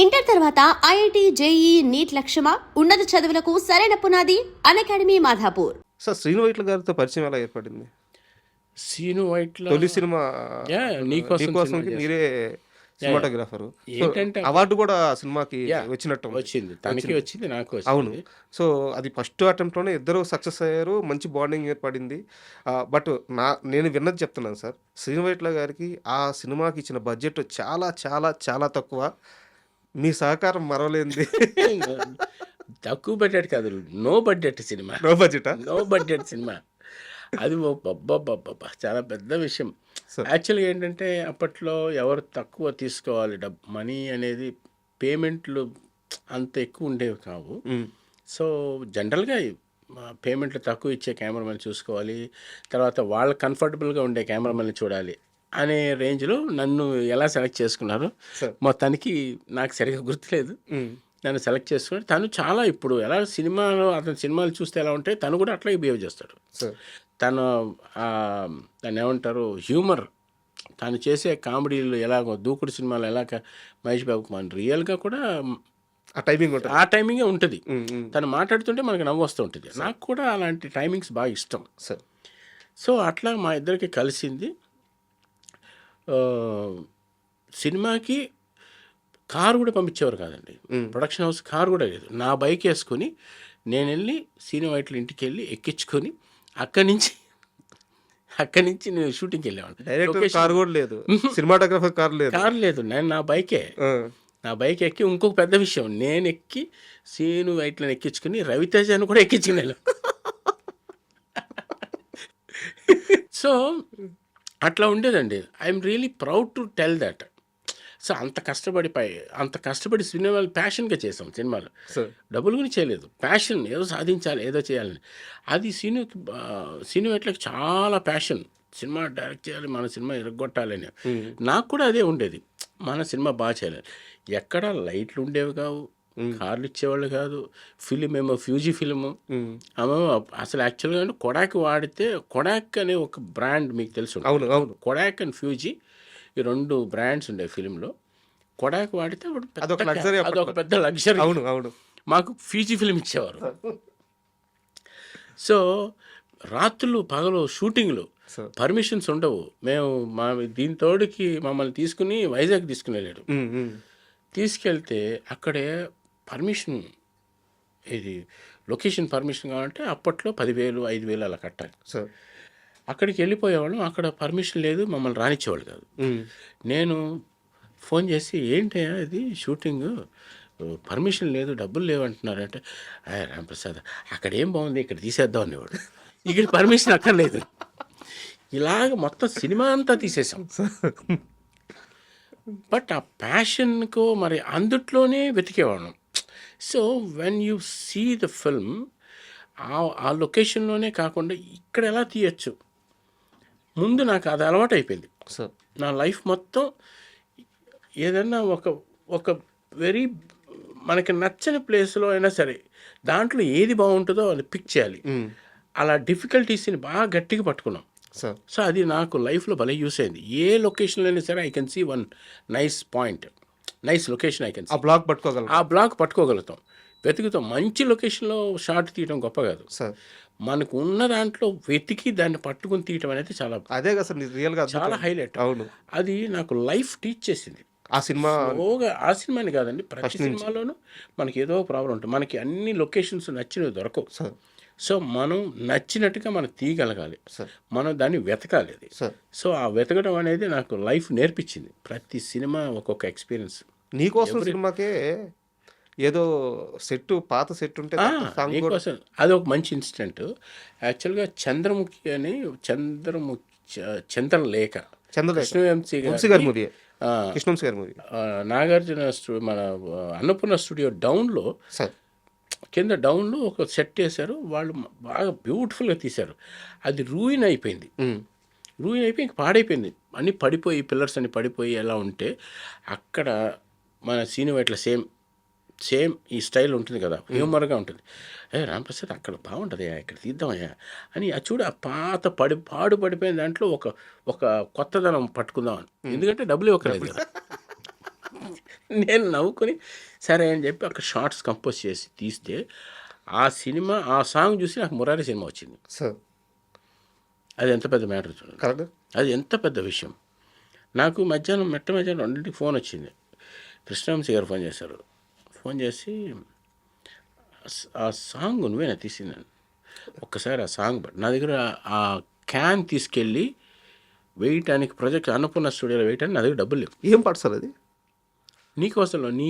Inter తర్వాత IIT, JEE, neat లక్ష్యమా? ఉన్నత చదువులకు సరైన పునాది అకాడమీ మాధాపూర్. సార్ శ్రీను వైట్ల గారితో పరిచయం ఎలా ఏర్పడింది? సీను వైట్ల తొలి సినిమా Yeah, నీకోసం నీకోసంకి సినిమా మీరే సినిమాటోగ్రాఫర్. ఏంటంటే అవార్డు కూడా ఆ సినిమాకి Yeah, వచ్చినట్టు వచ్చింది, తనకి వచ్చింది, నాకు అవును. వచ్చింది. సో అది ఫస్ట్ అటెంప్ట్లోనే ఇద్దరు సక్సెస్ అయ్యారు, మంచి బాండింగ్ ఏర్పడింది. బట్ నేను విన్నది చెప్తున్నాను సార్, శ్రీను వైట్ల గారికి ఆ సినిమాకి ఇచ్చిన బడ్జెట్ చాలా చాలా చాలా తక్కువ. మీ సహకారం మరవలేంది. తక్కువ బడ్జెట్ కాదు, నో బడ్జెట్ సినిమా. నో బడ్జెటా? నో బడ్జెట్ సినిమా అది చాలా పెద్ద విషయం. Sir. యాక్చువల్గా ఏంటంటే అప్పట్లో ఎవరు తక్కువ తీసుకోవాలి మనీ అనేది, పేమెంట్లు అంత ఎక్కువ ఉండేవి కావు. సో జనరల్గా పేమెంట్లు తక్కువ ఇచ్చే కెమెరామెన్ చూసుకోవాలి, తర్వాత వాళ్ళ కంఫర్టబుల్గా ఉండే కెమెరామెన్ చూడాలి అనే రేంజ్లో నన్ను ఎలా సెలెక్ట్ చేసుకున్నారు Sir. మొత్తానికి నాకు సరిగ్గా గుర్తులేదు. నన్ను సెలెక్ట్ చేసుకుని తను చాలా ఇప్పుడు ఎలా సినిమాలో అతని సినిమాలు చూస్తే ఎలా ఉంటాయి, తను కూడా అట్లాగే బిహేవ్ చేస్తాడు. సార్ తను దాన్ని ఏమంటారు, హ్యూమర్, తను చేసే కామెడీలు ఎలాగో దూకుడు సినిమాలు ఎలాగ మహేష్ బాబు కుమార్ రియల్గా కూడా ఆ టైమింగ్ ఉంటుంది. ఆ టైమింగే ఉంటుంది. తను మాట్లాడుతుంటే మనకు నవ్వు వస్తూ ఉంటుంది. నాకు కూడా అలాంటి టైమింగ్స్ బాగా ఇష్టం. సార్ సో అట్లా మా ఇద్దరికి కలిసింది. సినిమాకి కారు కూడా పంపించేవారు కాదండి, ప్రొడక్షన్ హౌస్ కారు కూడా లేదు. నా బైక్ వేసుకొని నేను వెళ్ళి సీను వైట్ల ఇంటికి వెళ్ళి ఎక్కించుకొని అక్కడి నుంచి నేను షూటింగ్కి వెళ్ళేవాడిని. డైరెక్టర్ కార్ కూడా లేదు, సినిమాటోగ్రాఫర్ కార్ లేదు. కారు లేదు, నేను నా బైకే. నా బైక్ ఎక్కి ఇంకొక పెద్ద విషయం, నేను ఎక్కి సీను వైట్లను ఎక్కించుకుని రవితేజను కూడా ఎక్కించుకుని వెళ్ళాను. సో అట్లా ఉండేదండి. I'm really proud to tell that. So అంత కష్టపడి సినిమాలు ప్యాషన్గా చేసాం. సినిమాలు డబ్బులు గురించి చేయలేదు, ప్యాషన్, ఏదో సాధించాలి, ఏదో చేయాలని. అది సీను వైట్లకి చాలా ప్యాషన్, సినిమా డైరెక్ట్ చేయాలి, మన సినిమా ఎరగొట్టాలని. నాకు కూడా అదే ఉండేది, మన సినిమా బాగా చేయాలి. ఎక్కడ లైట్లు ఉండేవి కావు, కార్లు ఇచ్చేవాళ్ళు కాదు, ఫిలిం ఏమో ఫ్యూజీ ఫిలిము. అసలు యాక్చువల్గా అంటే కొడాక్ వాడితే, కొడాక్ అనే ఒక బ్రాండ్ మీకు తెలుసు. అవును. కొడాక్ అండ్ ఫ్యూజీ, ఈ రెండు బ్రాండ్స్ ఉండే ఫిలింలో. కొడాక్ వాడితే అదొక పెద్ద లగ్జరీ. అవును. మాకు ఫ్యూజీ ఫిలిం ఇచ్చేవారు. సో రాత్రులు పగలు షూటింగ్లు, పర్మిషన్స్ ఉండవు. మేము దీంతోడికి మమ్మల్ని తీసుకుని వైజాగ్ తీసుకుని వెళ్ళాడు. తీసుకెళ్తే అక్కడే పర్మిషన్, ఇది లొకేషన్ పర్మిషన్ కావాలంటే అప్పట్లో 10,000 5,000 అలా కట్టాలి. అక్కడికి వెళ్ళిపోయేవాళ్ళం, అక్కడ పర్మిషన్ లేదు, మమ్మల్ని రానిచ్చేవాళ్ళు కాదు. నేను ఫోన్ చేసి, ఏంటి ఇది షూటింగ్, పర్మిషన్ లేదు, డబ్బులు లేవంటున్నారంటే, రాంప్రసాద్ అక్కడ ఏం బాగుంది, ఇక్కడ తీసేద్దాం అనేవాడు. ఇక్కడ పర్మిషన్ అక్కర్లేదు. ఇలాగ మొత్తం సినిమా అంతా తీసేసాం. బట్ ఆ ప్యాషన్కు మరి అందుట్లోనే వెతికేవాళ్ళం. So when you see the film, ఆ లొకేషన్లోనే కాకుండా ఇక్కడ ఎలా తీయచ్చు, ముందు నాకు అది అలవాటు అయిపోయింది. నా లైఫ్ మొత్తం ఏదన్నా ఒక వెరీ మనకి నచ్చని ప్లేస్లో అయినా సరే దాంట్లో ఏది బాగుంటుందో అది పిక్ చేయాలి. అలా డిఫికల్టీస్ని బాగా గట్టిగా పట్టుకున్నాం. సో అది నాకు లైఫ్లో భలే యూస్ అయింది. ఏ లొకేషన్లో అయినా సరే I can see one nice point, nice location I can see. ఆ బ్లాక్ పట్టుకోగలుగుతాం, వెతుకుతాం. మంచి లొకేషన్లో షార్ట్ తీయడం గొప్ప కాదు, మనకు ఉన్న దాంట్లో వెతికి దాన్ని పట్టుకుని తీయటం అనేది చాలా, అదే కదా సార్ రియల్గా చాలా హైలైట్. అవును, అది నాకు లైఫ్ టీచ్ చేసింది. ఆ సినిమాని కాదండి, ప్రతి సినిమాలోనూ మనకి ఏదో ప్రాబ్లం ఉంటుంది. మనకి అన్ని లొకేషన్స్ నచ్చినవి దొరకవు. సో మనం నచ్చినట్టుగా మనం తీయగలగాలి, మనం దాన్ని వెతకాలి. అది సో ఆ వెతకడం అనేది నాకు లైఫ్ నేర్పించింది. ప్రతి సినిమా ఒక్కొక్క ఎక్స్పీరియన్స్. నీకోసం సినిమాకే ఏదో సెట్, పాత సెట్ ఉంటే నీకోసం అది ఒక మంచి ఇన్సిడెంట్. యాక్చువల్గా చంద్రలేఖ కృష్ణవంశీ గారి మూవీ, నాగార్జున మన అన్నపూర్ణ స్టూడియో డౌన్లో, కింద డౌన్లో ఒక సెట్ వేశారు. వాళ్ళు బాగా బ్యూటిఫుల్గా తీశారు. అది రూయిన్ అయిపోయింది, ఇంక పాడైపోయింది. అన్నీ పడిపోయి, పిల్లర్స్ అన్ని పడిపోయి ఎలా ఉంటే, అక్కడ మన సీను వైట్ల సేమ్ ఈ స్టైల్ ఉంటుంది కదా, హ్యూమర్గా ఉంటుంది. రాంప్రసాద్ అక్కడ బాగుంటుంది, ఇక్కడ తీద్దామయ్యా అని. చూడు ఆ పాత పాడిపోయిన దాంట్లో ఒక కొత్తదనం పట్టుకుందామని. ఎందుకంటే డబ్బులు ఇవ్వకలేదు కదా. నేను నవ్వుకొని సరే అని చెప్పి అక్కడ షార్ట్స్ కంపోజ్ చేసి తీస్తే ఆ సాంగ్ చూసి నాకు మురారి సినిమా వచ్చింది. సార్ అది ఎంత పెద్ద మ్యాటర్ చూడండి, కరెక్ట్. అది ఎంత పెద్ద విషయం. నాకు మధ్యాహ్నం 2:00 ఫోన్ వచ్చింది. కృష్ణవంశీ గారు ఫోన్ చేశారు. ఫోన్ చేసి ఆ సాంగ్ నువ్వేనా తీసిందని. ఒక్కసారి ఆ సాంగ్ నా దగ్గర ఆ క్యాన్ తీసుకెళ్ళి వేయటానికి ప్రాజెక్ట్ అన్నపూర్ణ స్టూడియోలో వేయటానికి నా దగ్గర డబ్బులు లేవు. ఏం పాట సార్ అది? నీకోసం అనే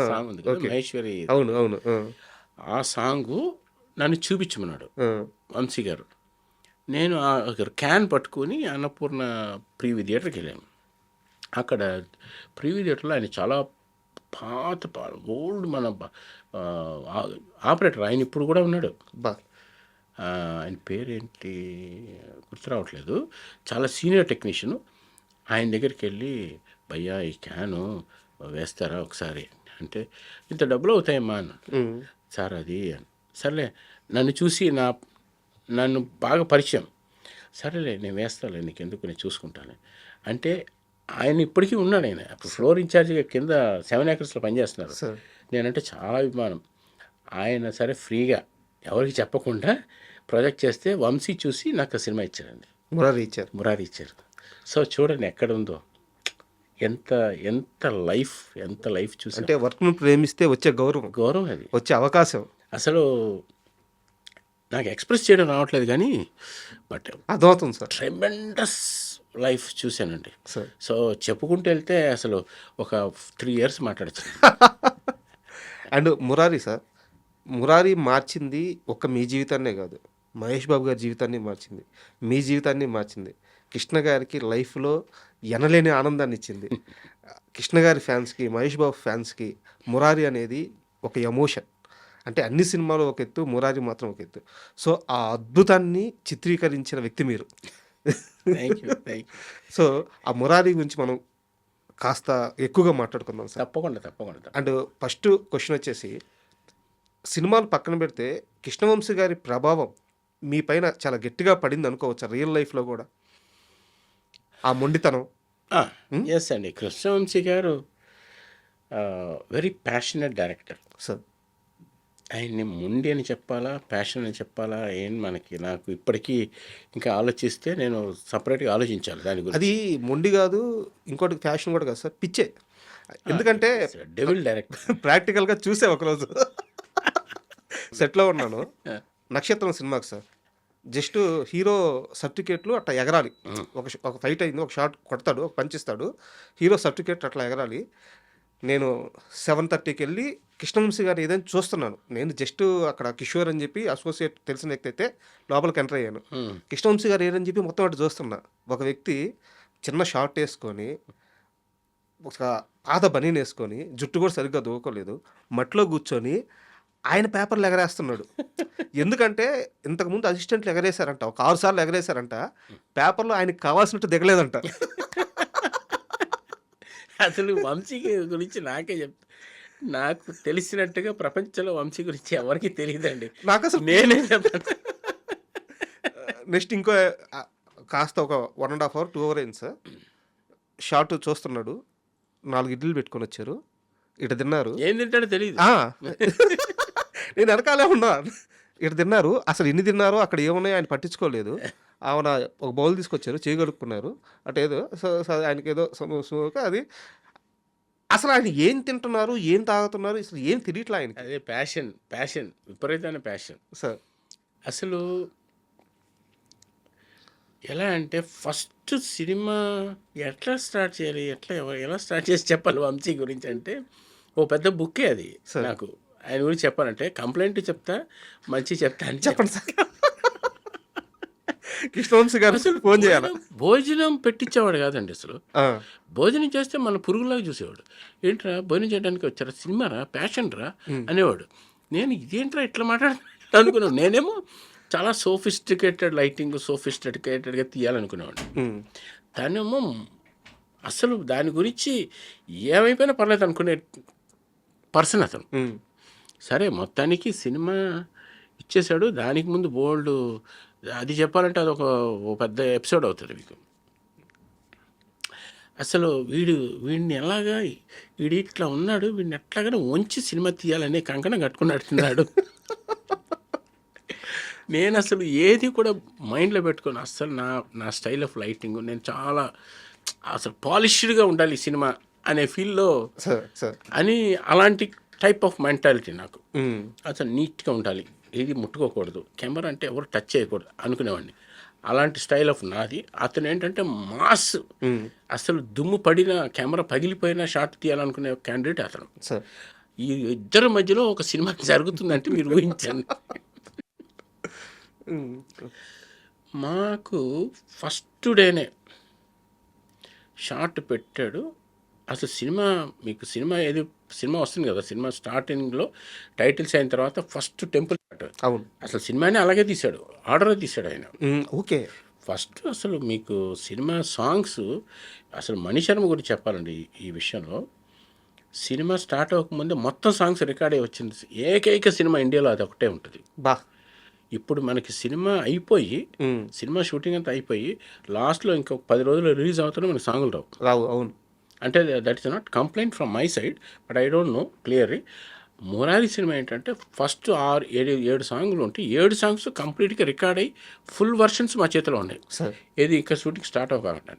సాంగ్ ఉంది కదా, ఓకే. మహేశ్వరి. అవును అవును. ఆ సాంగు నన్ను చూపించమన్నాడు వంశీ గారు. నేను ఆ క్యాన్ పట్టుకుని అన్నపూర్ణ ప్రీవ్యూ థియేటర్కి వెళ్ళాను. అక్కడ ప్రీవ్యూ థియేటర్లో ఆయన చాలా పాత ఓల్డ్ మన ఆపరేటర్, ఆయన ఇప్పుడు కూడా ఉన్నాడు. బా ఆయన పేరేంటి గుర్తు రావట్లేదు, చాలా సీనియర్ టెక్నీషియను. ఆయన దగ్గరికి వెళ్ళి భయ్యా ఈ క్యాను వేస్తారా ఒకసారి అంటే, ఇంత డబ్బులు అవుతాయమ్మా అన్నాడు. సార్ అది సర్లే, నన్ను చూసి నన్ను బాగా పరిచయం. సరేలే నేను వేస్తాలే, నీకు ఎందుకు, నేను చూసుకుంటాను అంటే. ఆయన ఇప్పటికీ ఉన్నాడు. ఆయన ఫ్లోర్ ఇన్ఛార్జిగా కింద 7 acresలో పనిచేస్తున్నారు. నేనంటే చాలా అభిమానం. ఆయన సరే ఫ్రీగా ఎవరికి చెప్పకుండా ప్రాజెక్ట్ చేస్తే వంశీ చూసి నాకు ఆ సినిమా ఇచ్చారండి. మురారి ఇచ్చారు. సో చూడండి ఎక్కడ ఉందో, ఎంత ఎంత లైఫ్ చూసి. అంటే వర్క్ను ప్రేమిస్తే వచ్చే గౌరవం, అది వచ్చే అవకాశం అసలు నాకు ఎక్స్ప్రెస్ చేయడం రావట్లేదు కానీ, బట్ అర్థమవుతుంది సార్. ట్రెమెండస్ లైఫ్ చూశానండి. సార్ సో చెప్పుకుంటూ వెళ్తే అసలు ఒక 3 years మాట్లాడచ్చు. అండ్ మురారి సార్, మురారి మార్చింది ఒక్క మీ జీవితాన్నే కాదు, మహేష్ బాబు గారి జీవితాన్ని మార్చింది, మీ జీవితాన్ని మార్చింది. కృష్ణ గారికి లైఫ్లో ఎనలేని ఆనందాన్ని ఇచ్చింది. కృష్ణ గారి ఫ్యాన్స్కి, మహేష్ బాబు ఫ్యాన్స్కి మురారి అనేది ఒక ఎమోషన్. అంటే అన్ని సినిమాలు ఒక ఎత్తు, మురారి మాత్రం ఒక ఎత్తు. సో ఆ అద్భుతాన్ని చిత్రీకరించిన వ్యక్తి మీరు. Thank you. సో ఆ మురారి గురించి మనం కాస్త ఎక్కువగా మాట్లాడుకుందాం సార్. తప్పకుండా. అండ్ ఫస్ట్ క్వశ్చన్ వచ్చేసి, సినిమాలు పక్కన పెడితే కృష్ణవంశీ గారి ప్రభావం మీ పైన చాలా గట్టిగా పడింది అనుకోవచ్చు రియల్ లైఫ్లో కూడా, ఆ మొండితనం. ఎస్ అండి, కృష్ణవంశీ గారు వెరీ ప్యాషనెట్ డైరెక్టర్. సార్ ఆయన్ని మొండి అని చెప్పాలా, ప్యాషన్ అని చెప్పాలా, నాకు ఇప్పటికీ ఇంకా ఆలోచిస్తే నేను సపరేట్గా ఆలోచించాలి దాని గురించి. అది మొండి కాదు, ఇంకోటి ఫ్యాషన్ కూడా కాదు సార్, పిచ్చే. ఎందుకంటే డెవిల్ డైరెక్టర్. ప్రాక్టికల్గా చూసే ఒకరోజు సెట్లో ఉన్నాను, నక్షత్రం సినిమాకి సార్. జస్ట్ హీరో సర్టిఫికేట్లు అట్లా ఎగరాలి. ఒక ఫైట్ అయింది, ఒక షాట్ కొడతాడు, ఒక పంచ్ ఇస్తాడు, హీరో సర్టిఫికేట్ అట్లా ఎగరాలి. నేను 7:30కి వెళ్ళి కృష్ణవంశీ గారు ఏదైనా చూస్తున్నాను. నేను జస్ట్ అక్కడ కిషోర్ అని చెప్పి అసోసియేట్ తెలిసిన వ్యక్తి అయితే లోపలికి ఎంటర్ అయ్యాను. కృష్ణవంశీ గారు ఏదని చెప్పి మొత్తం అటు చూస్తున్నా. ఒక వ్యక్తి చిన్న షార్ట్ వేసుకొని, ఒక పాత బనీన్ వేసుకొని, జుట్టు కూడా సరిగ్గా దూకోలేదు, మట్టిలో కూర్చొని ఆయన పేపర్లు ఎగరేస్తున్నాడు. ఎందుకంటే ఇంతకుముందు అసిస్టెంట్లు ఎగరేశారంట, ఒక 6 సార్లు ఎగరేశారంట, పేపర్లో ఆయనకి కావాల్సినట్టు దిగలేదంట. అసలు వంశీ గురించి నాకే చెప్తా, నాకు తెలిసినట్టుగా ప్రపంచంలో వంశీ గురించి ఎవరికి తెలియదండి. నాకు అసలు నేనే చెప్తాను. నెక్స్ట్ ఇంకో కాస్త ఒక 1.5 hour 2 hour అయింది సార్. షార్ట్ చూస్తున్నాడు, 4 ఇడ్లీలు పెట్టుకొని వచ్చారు, ఇటు తిన్నారు. ఏం తింటాడో తెలియదు. నేను వెనకాలే ఉన్నా. ఇటు తిన్నారు, అసలు ఎన్ని తిన్నారో అక్కడ ఏమున్నాయో ఆయన పట్టించుకోలేదు. ఆమె ఒక బౌల్ తీసుకొచ్చారు, చేయగలుగుకున్నారు అంటే ఏదో ఆయనకి ఏదో అది. అసలు ఆయన ఏం తింటున్నారు, ఏం తాగుతున్నారు, అసలు ఏం తెలియట్లే ఆయనకి. అదే ప్యాషన్, విపరీతమైన ప్యాషన్ సార్. అసలు ఎలా అంటే ఫస్ట్ సినిమా ఎట్లా స్టార్ట్ చేయాలి, ఎలా స్టార్ట్ చేసి చెప్పాలి వంశీ గురించి అంటే, ఓ పెద్ద బుక్కే అది నాకు. ఆయన గురించి చెప్పాలంటే కంప్లైంట్ చెప్తా, మంచి చెప్తా అని చెప్పండి సార్. కృష్ణవంశీ గారు ఫోన్ చేయాలి. భోజనం పెట్టించేవాడు కాదండి అసలు. భోజనం చేస్తే మన పురుగులాగా చూసేవాడు. ఏంట్రా భోజనం చేయడానికి వచ్చారా, సినిమా రా, ప్యాషన్ రా అనేవాడు. నేను ఇదేంట్రా ఇట్లా మాట్లాడుతున్నాను అనుకున్నాను. నేనేమో చాలా సోఫిస్టికేటెడ్ లైటింగ్, సోఫిస్టికేటెడ్గా తీయాలనుకునేవాడు. తనేమో అసలు దాని గురించి ఏమైపోయినా పర్లేదు అనుకునే పర్సన్ అతను. సరే మొత్తానికి సినిమా ఇచ్చేసాడు. దానికి ముందు బోల్డ్, అది చెప్పాలంటే అదొక పెద్ద ఎపిసోడ్ అవుతుంది మీకు. అసలు వీడిని ఎలాగా వీడు ఇట్లా ఉన్నాడు, వీడిని ఎట్లాగానే వంచి సినిమా తీయాలనే కంకణం కట్టుకున్నట్టున్నాడు. నేను అసలు ఏది కూడా మైండ్లో పెట్టుకోను. అసలు నా స్టైల్ ఆఫ్ లైటింగ్ నేను చాలా అసలు పాలిష్డ్గా ఉండాలి ఈ సినిమా అనే ఫీల్లో సార్ అని, అలాంటి టైప్ ఆఫ్ మెంటాలిటీ నాకు. మ్మ్. అసలు నీట్గా ఉండాలి, ఏది ముట్టుకోకూడదు, కెమెరా అంటే ఎవరు టచ్ చేయకూడదు అనుకునేవాడిని. అలాంటి స్టైల్ ఆఫ్ నాది. అతను ఏంటంటే మాస్, మ్మ్. అసలు దుమ్ము పడిన కెమెరా పగిలిపోయిన షాట్ తీయాలనుకునే క్యాండిడేట్ అతను. సార్ ఈ ఇద్దరి మధ్యలో ఒక సినిమా జరుగుతుందంటే మీరు ఊహించండి. మ్మ్. మాకు ఫస్ట్ డేనే షాట్ పెట్టాడు. అసలు సినిమా వస్తుంది కదా, సినిమా స్టార్టింగ్లో టైటిల్స్ అయిన తర్వాత ఫస్ట్ టెంపుల్ షాట్. అవును. అసలు సినిమాని అలాగే తీశాడు, ఆర్డర్ తీశాడు ఆయన. మ్మ్. ఓకే. ఫస్ట్ అసలు మీకు సినిమా సాంగ్స్, అసలు మణి శర్మ గురించి చెప్పాలండి ఈ విషయంలో. సినిమా స్టార్ట్ అవ్వకముందే మొత్తం సాంగ్స్ రికార్డ్ అయ్యి వచ్చింది. ఏకైక సినిమా ఇండియాలో అది ఒకటే ఉంటుంది. బా. ఇప్పుడు మనకి సినిమా అయిపోయి, మ్మ్. సినిమా షూటింగ్ అంతా అయిపోయి లాస్ట్లో ఇంకొక 10 రోజులు రిలీజ్ అవుతున్నా మనకి సాంగులు రావు. రావు. అవును. అంటే that is not complaint from my side, but I don't know clearly. Murari cinema ఏంటంటే ఫస్ట్ 6-7 సాంగులు ఉంటాయి. 7 సాంగ్స్ కంప్లీట్గా రికార్డ్ అయ్యి ఫుల్ వర్షన్స్ మా చేతిలో ఉన్నాయి. సార్ ఏది ఇంకా షూటింగ్ స్టార్ట్ అవ్వకండి.